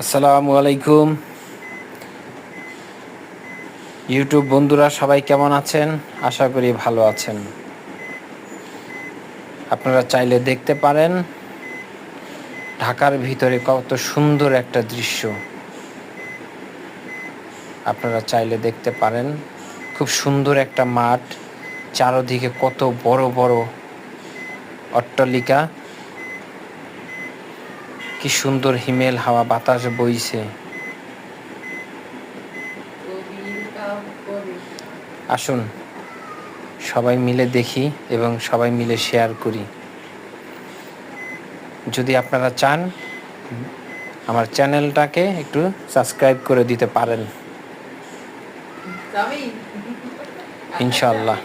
আসসালামু আলাইকুম ইউটিউব বন্ধুরা, সবাই কেমন আছেন? আশা করি ভালো আছেন। আপনারা চাইলে দেখতে পারেন ঢাকার ভিতরে কত সুন্দর একটা দৃশ্য। আপনারা চাইলে দেখতে পারেন খুব সুন্দর একটা মাঠ, চারদিকে কত বড় বড় অট্টালিকা, কি সুন্দর হিমেল হাওয়া বাতাস বইছে। আসুন সবাই মিলে দেখি এবং সবাই মিলে শেয়ার করি। যদি আপনারা চান আমার চ্যানেলটাকে একটু সাবস্ক্রাইব করে দিতে পারেন ইনশাআল্লাহ।